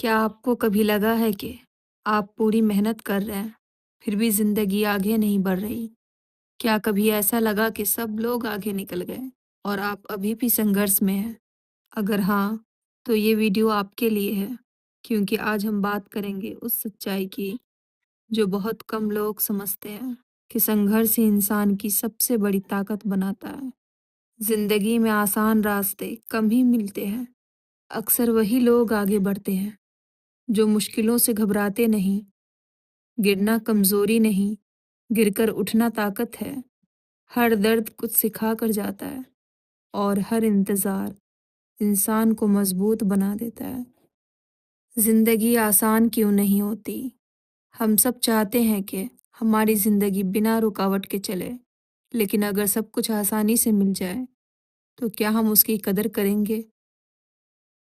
क्या आपको कभी लगा है कि आप पूरी मेहनत कर रहे हैं, फिर भी ज़िंदगी आगे नहीं बढ़ रही? क्या कभी ऐसा लगा कि सब लोग आगे निकल गए और आप अभी भी संघर्ष में हैं? अगर हाँ, तो ये वीडियो आपके लिए है, क्योंकि आज हम बात करेंगे उस सच्चाई की जो बहुत कम लोग समझते हैं कि संघर्ष ही इंसान की सबसे बड़ी ताकत बनाता है। ज़िंदगी में आसान रास्ते कम ही मिलते हैं। अक्सर वही लोग आगे बढ़ते हैं जो मुश्किलों से घबराते नहीं। गिरना कमजोरी नहीं, गिरकर उठना ताकत है। हर दर्द कुछ सिखा कर जाता है और हर इंतज़ार इंसान को मजबूत बना देता है। जिंदगी आसान क्यों नहीं होती? हम सब चाहते हैं कि हमारी जिंदगी बिना रुकावट के चले, लेकिन अगर सब कुछ आसानी से मिल जाए तो क्या हम उसकी कदर करेंगे?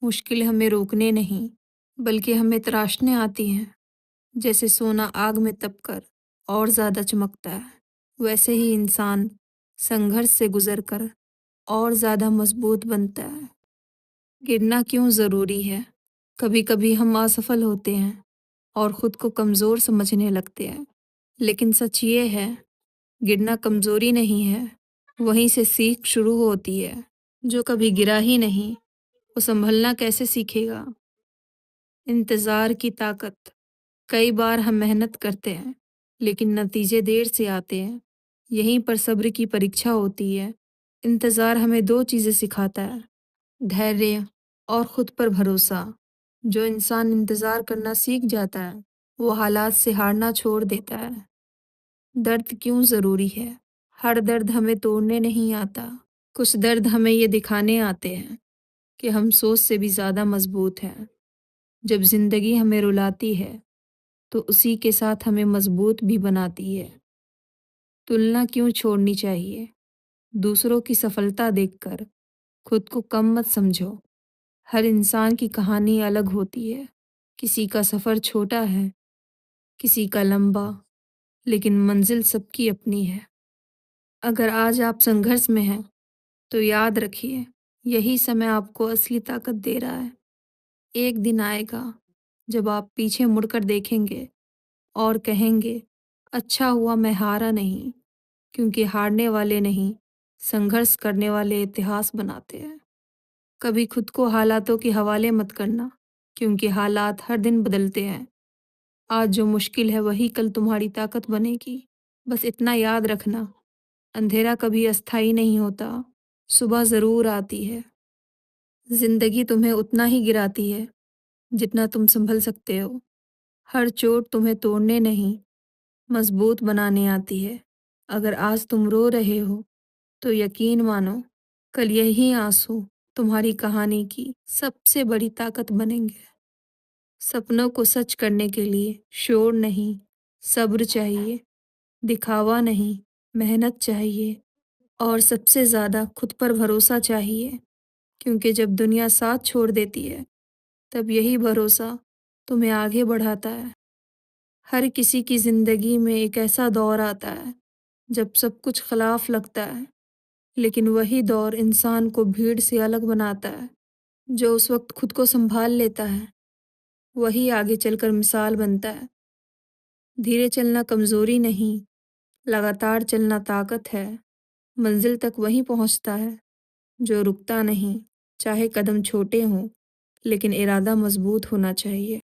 मुश्किल हमें रोकने नहीं, बल्कि हमें तराशने आती हैं। जैसे सोना आग में तपकर और ज़्यादा चमकता है, वैसे ही इंसान संघर्ष से गुजरकर और ज़्यादा मजबूत बनता है। गिरना क्यों ज़रूरी है? कभी कभी हम असफल होते हैं और ख़ुद को कमज़ोर समझने लगते हैं, लेकिन सच ये है, गिरना कमज़ोरी नहीं है, वहीं से सीख शुरू होती है। जो कभी गिरा ही नहीं, वो संभलना कैसे सीखेगा? इंतज़ार की ताकत। कई बार हम मेहनत करते हैं, लेकिन नतीजे देर से आते हैं। यहीं पर सब्र की परीक्षा होती है। इंतज़ार हमें दो चीज़ें सिखाता है, धैर्य और खुद पर भरोसा। जो इंसान इंतज़ार करना सीख जाता है, वो हालात से हारना छोड़ देता है। दर्द क्यों ज़रूरी है? हर दर्द हमें तोड़ने नहीं आता। कुछ दर्द हमें ये दिखाने आते हैं कि हम सोच से भी ज़्यादा मजबूत हैं। जब ज़िंदगी हमें रुलाती है, तो उसी के साथ हमें मजबूत भी बनाती है। तुलना क्यों छोड़नी चाहिए? दूसरों की सफलता देखकर खुद को कम मत समझो। हर इंसान की कहानी अलग होती है। किसी का सफ़र छोटा है, किसी का लंबा, लेकिन मंजिल सबकी अपनी है। अगर आज आप संघर्ष में हैं, तो याद रखिए, यही समय आपको असली ताकत दे रहा है। एक दिन आएगा जब आप पीछे मुड़कर देखेंगे और कहेंगे, अच्छा हुआ मैं हारा नहीं, क्योंकि हारने वाले नहीं, संघर्ष करने वाले इतिहास बनाते हैं। कभी खुद को हालातों के हवाले मत करना, क्योंकि हालात हर दिन बदलते हैं। आज जो मुश्किल है वही कल तुम्हारी ताकत बनेगी। बस इतना याद रखना, अंधेरा कभी अस्थाई नहीं होता, सुबह ज़रूर आती है। जिंदगी तुम्हें उतना ही गिराती है जितना तुम संभल सकते हो। हर चोट तुम्हें तोड़ने नहीं, मजबूत बनाने आती है। अगर आज तुम रो रहे हो, तो यकीन मानो, कल यही आंसू तुम्हारी कहानी की सबसे बड़ी ताकत बनेंगे। सपनों को सच करने के लिए शोर नहीं, सब्र चाहिए। दिखावा नहीं, मेहनत चाहिए। और सबसे ज़्यादा खुद पर भरोसा चाहिए, क्योंकि जब दुनिया साथ छोड़ देती है, तब यही भरोसा तुम्हें आगे बढ़ाता है। हर किसी की ज़िंदगी में एक ऐसा दौर आता है जब सब कुछ खिलाफ लगता है, लेकिन वही दौर इंसान को भीड़ से अलग बनाता है। जो उस वक्त खुद को संभाल लेता है, वही आगे चलकर मिसाल बनता है। धीरे चलना कमज़ोरी नहीं, लगातार चलना ताकत है। मंजिल तक वही पहुंचता है जो रुकता नहीं, चाहे कदम छोटे हों, लेकिन इरादा मजबूत होना चाहिए।